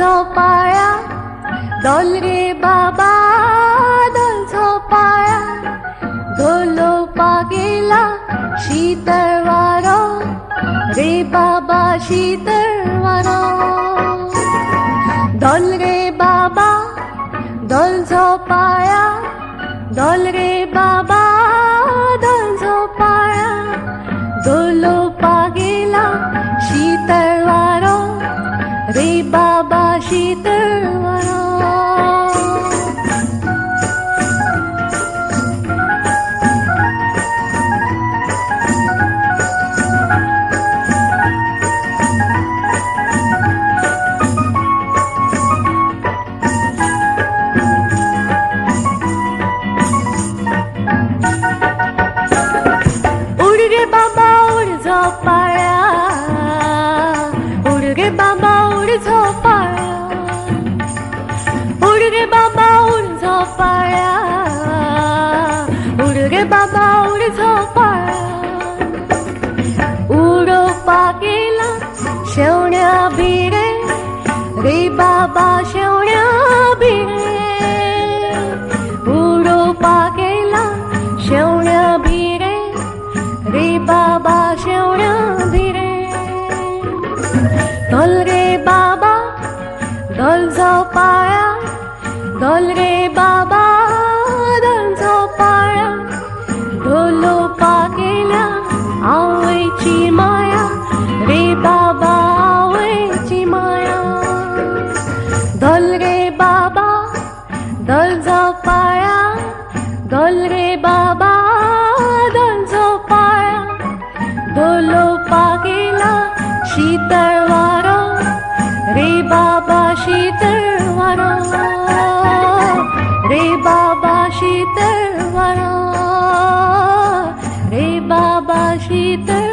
झोपाळ्या डोल रे बाबा डोल झोपाळ्या डोलोपा गेला शीतळ वारो रे बाबा शीतळ वारो डोल रे बाबा डोल झोपाळ्या डोल रे बाबा डोल झोपाळ्या डोलोपा गेला शीतळ वारो रे बाबा शीतळ वारो झोपाळ्या उड रे बाबा उड झोपाळ्या उड रे बाबा उड झोपाळ्या उड रे बाबा उड झोपाळ्या उडोपा गेला शेवण्या भिरे रे बाबा शेवण्या भिरे उडोपा गेला शेवण्या भिरे रे बाबा शेवण्या भिरे डोल रे बाबा डोल झोपाळ्या डोल रे बाबा डोल झोपाळ्या डोलोपा गेल्या आवयची माया रे बाबा आवयची माया डोल रे बाबा डोल झोपाळ्या डोल रे बाबा डोल झोपाळ्या डोलोपा गेला शीतळ वारो रे बाबा शीतळ वारो रे बाबा शीतळ वारो रे बाबा शीतळ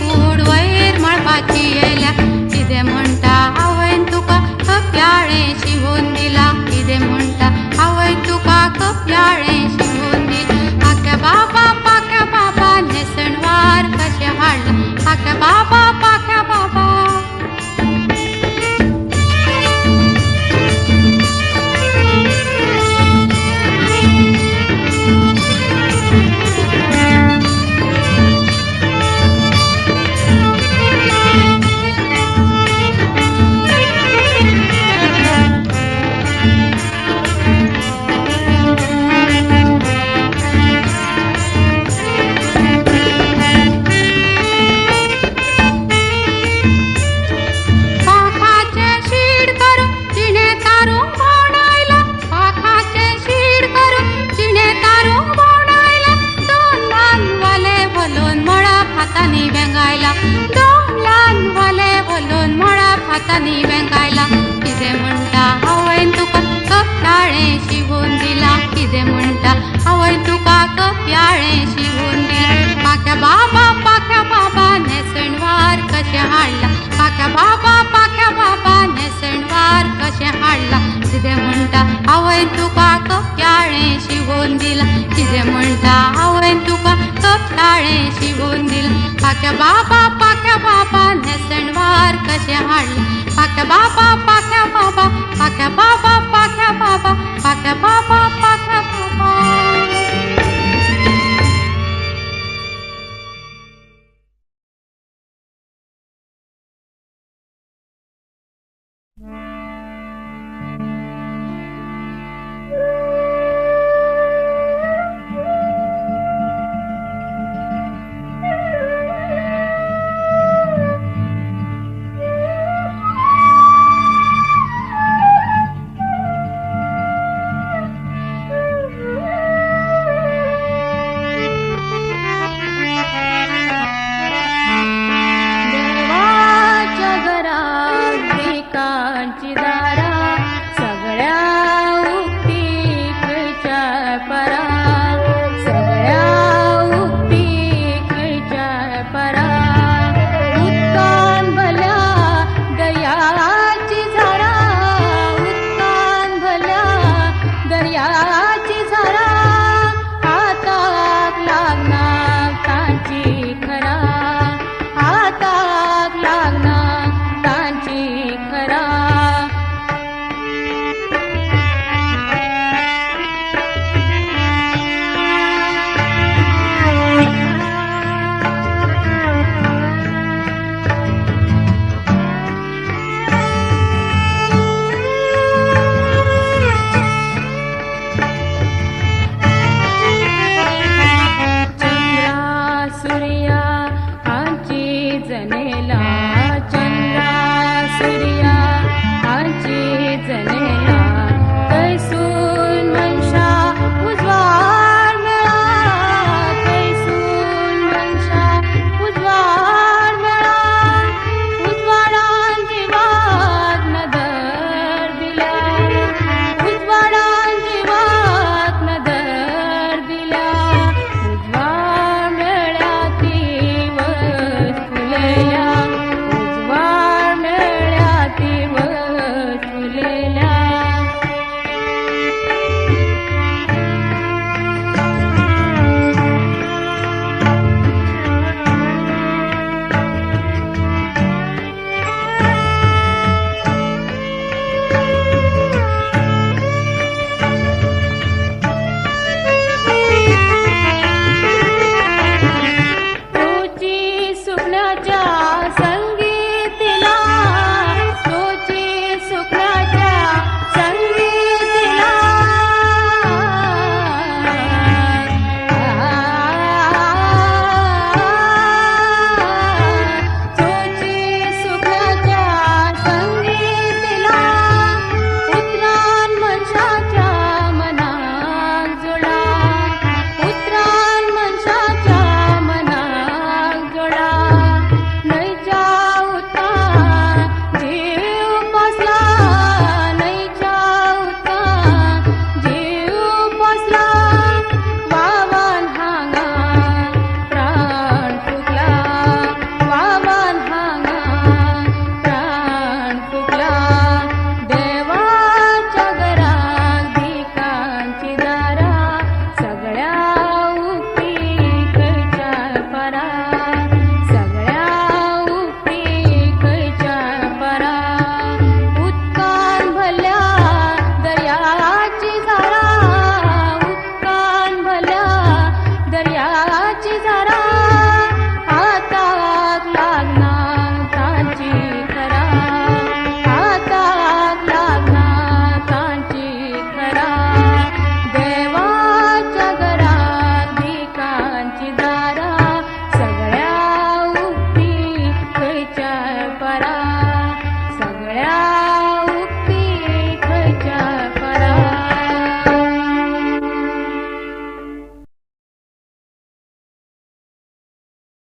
कूड वैर मळपाची येल्या किदे म्हणटा आवयन तुका कप्याळे शिवून दिला किदे म्हणटा आवय तुका कप्याळे शिवून दिला आख्या बाबा नेसणवार कशे हाडला आख्या बाबा हातानी वेंगायला किदे म्हणटा आवयन तुका कप्याळे शिवून दिला किदे म्हणटा आवयन तुका कप्याळे शिवून दिला पाक्या बाबा नेसणवार कशे हाडला पाक्या बाबा नेसणवार कशे हाडला किदे म्हणटा आवयन तुका कप्याळे शिवून दिला किदे म्हणटा आवयन तुका कप्याळे शिवून दिला पाक्या बाबा नेसणवार कशे हाडला पाक्या बाबा